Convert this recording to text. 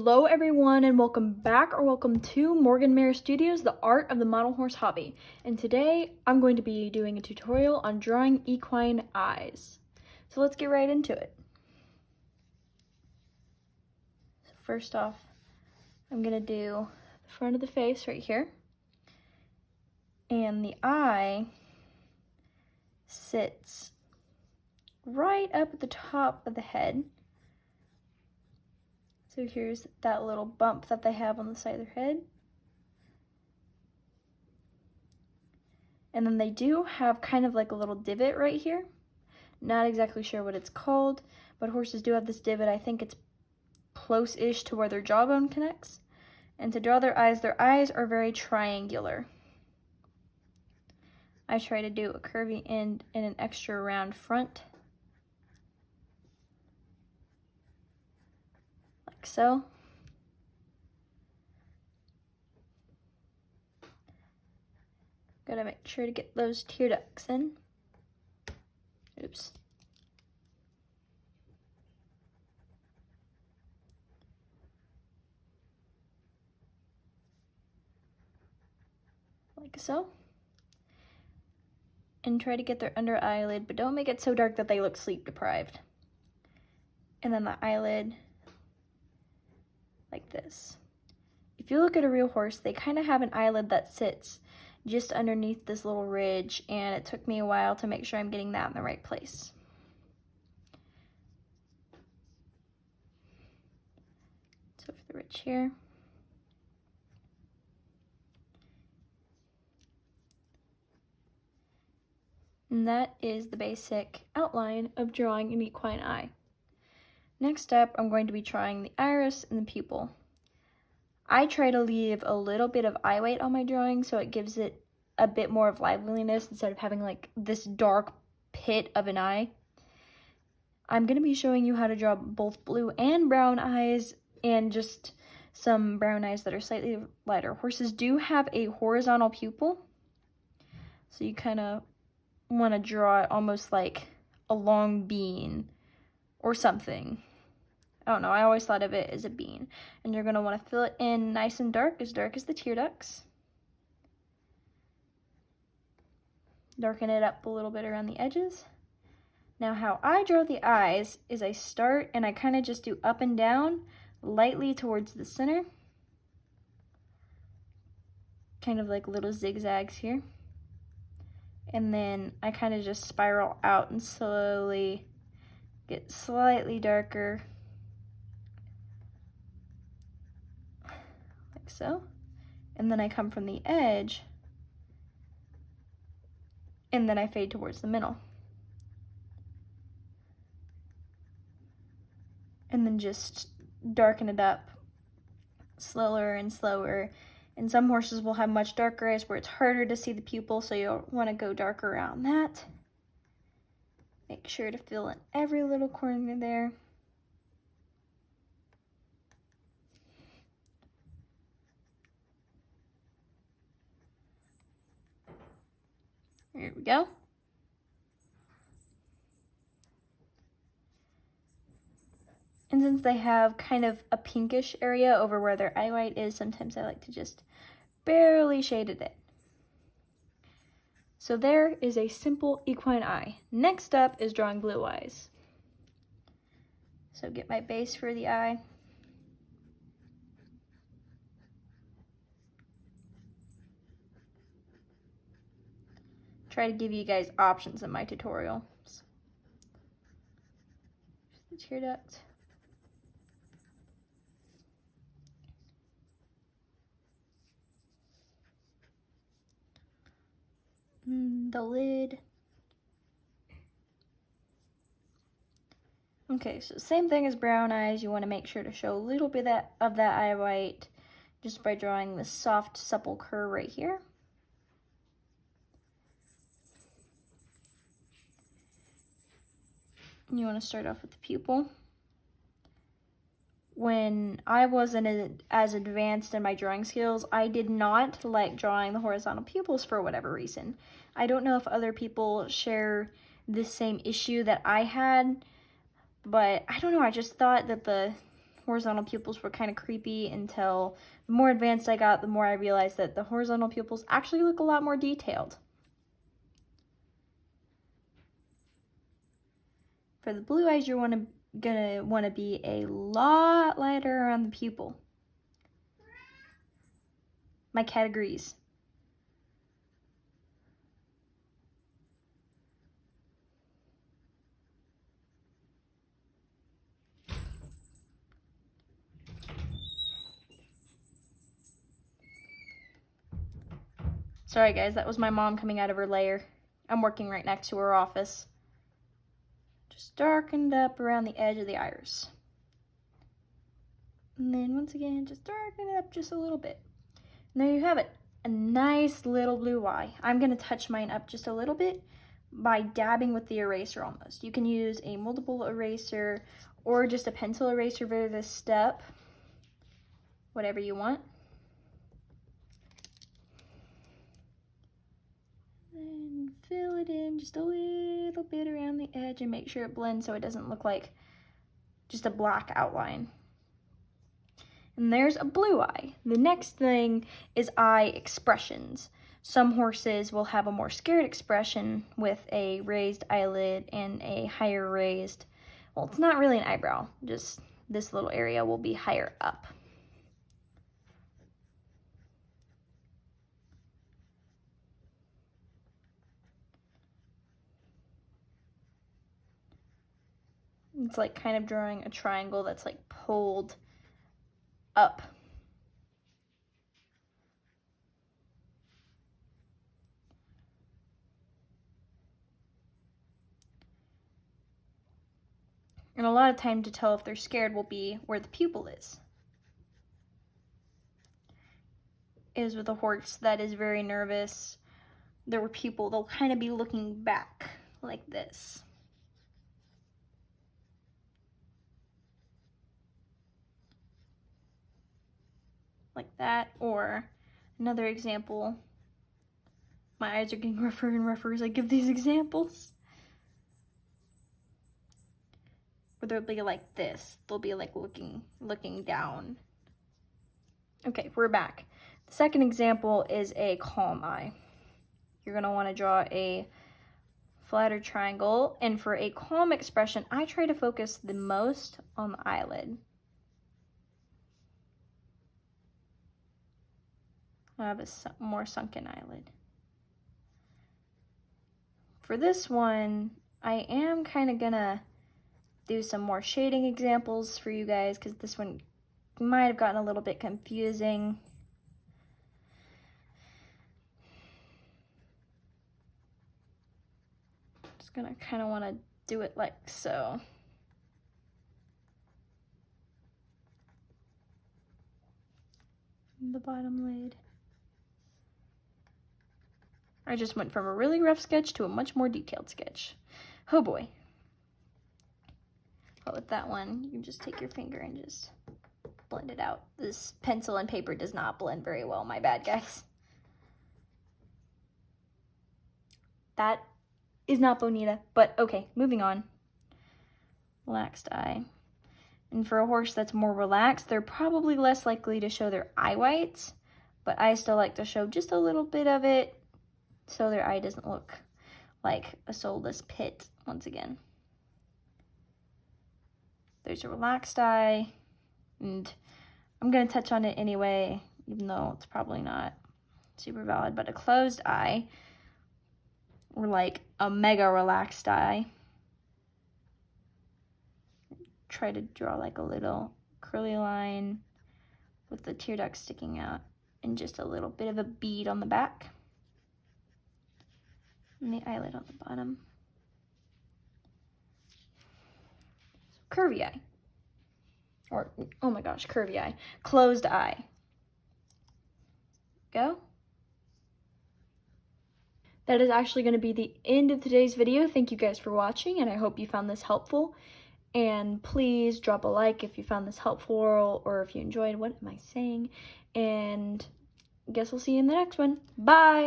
Hello everyone and welcome back or welcome to Morgan Mare Studios, the art of the model horse hobby. And today I'm going to be doing a tutorial on drawing equine eyes. So let's get right into it. So first off, I'm going to do the front of the face right here. And the eye sits right up at the top of the head. So here's that little bump that they have on the side of their head. And then they do have kind of like a little divot right here. Not exactly sure what it's called, but horses do have this divot. I think it's close-ish to where their jawbone connects. And to draw their eyes are very triangular. I try to do a curvy end and an extra round front. Like so. Gotta make sure to get those tear ducts in. Oops. Like so. And try to get their under eyelid, but don't make it so dark that they look sleep deprived. And then the eyelid, like this. If you look at a real horse, they kind of have an eyelid that sits just underneath this little ridge, and it took me a while to make sure I'm getting that in the right place. So for the ridge here. And that is the basic outline of drawing an equine eye. Next up, I'm going to be drawing the iris and the pupil. I try to leave a little bit of eye weight on my drawing so it gives it a bit more of liveliness instead of having like this dark pit of an eye. I'm going to be showing you how to draw both blue and brown eyes and just some brown eyes that are slightly lighter. Horses do have a horizontal pupil, so you kind of want to draw it almost like a long bean or something. I don't know, I always thought of it as a bean. And you're going to want to fill it in nice and dark as the tear ducts. Darken it up a little bit around the edges. Now how I draw the eyes is I start and I kind of just do up and down lightly towards the center. Kind of like little zigzags here. And then I kind of just spiral out and slowly get slightly darker. Like so. And then I come from the edge and then I fade towards the middle. And then just darken it up slower and slower. And some horses will have much darker eyes where it's harder to see the pupil, so you'll want to go darker around that. Make sure to fill in every little corner there. There we go. And since they have kind of a pinkish area over where their eye white is, sometimes I like to just barely shade it in. So there is a simple equine eye. Next up is drawing blue eyes. So get my base for the eye. Try to give you guys options in my tutorials. The tear duct. The lid. Okay, so same thing as brown eyes. You want to make sure to show a little bit of that eye white just by drawing this soft, supple curve right here. You want to start off with the pupil. When I wasn't as advanced in my drawing skills, I did not like drawing the horizontal pupils for whatever reason. I don't know if other people share the same issue that I had, but I don't know, I just thought that the horizontal pupils were kind of creepy until the more advanced I got, the more I realized that the horizontal pupils actually look a lot more detailed. For the blue eyes, you're gonna want to be a lot lighter around the pupil. My cat agrees. Sorry guys, that was my mom coming out of her lair. I'm working right next to her office. Just darkened up around the edge of the iris. And then once again, just darken it up just a little bit. And there you have it, a nice little blue eye. I'm gonna touch mine up just a little bit by dabbing with the eraser almost. You can use a multiple eraser or just a pencil eraser for this step, whatever you want. And fill it in just a little bit around the edge and make sure it blends so it doesn't look like just a black outline. And there's a blue eye. The next thing is eye expressions. Some horses will have a more scared expression with a raised eyelid and a higher raised, well, it's not really an eyebrow, just this little area will be higher up. It's like kind of drawing a triangle that's like pulled up. And a lot of time to tell if they're scared will be where the pupil is. Is with a horse that is very nervous, their pupil, they'll kind of be looking back like this. Like that, or another example, my eyes are getting rougher and rougher as I give these examples. Where they'll be like this, they'll be like looking down. Okay, we're back. The second example is a calm eye. You're gonna wanna draw a flatter triangle, and for a calm expression, I try to focus the most on the eyelid. I have a more sunken eyelid. For this one, I am kind of gonna do some more shading examples for you guys because this one might have gotten a little bit confusing. Just gonna kind of want to do it like so. The bottom lid. I just went from a really rough sketch to a much more detailed sketch. Oh boy. But with that one, you can just take your finger and just blend it out. This pencil and paper does not blend very well, my bad guys. That is not bonita, but okay, moving on. Relaxed eye. And for a horse that's more relaxed, they're probably less likely to show their eye whites, but I still like to show just a little bit of it so their eye doesn't look like a soulless pit once again. There's a relaxed eye, and I'm going to touch on it anyway, even though it's probably not super valid, but a closed eye, or like a mega relaxed eye. Try to draw like a little curly line with the tear duct sticking out and just a little bit of a bead on the back. And the eyelid on the bottom. Curvy eye. Or, oh my gosh, curvy eye. Closed eye. Go. That is actually going to be the end of today's video. Thank you guys for watching, and I hope you found this helpful. And please drop a like if you found this helpful or if you enjoyed. What am I saying? And I guess we'll see you in the next one. Bye!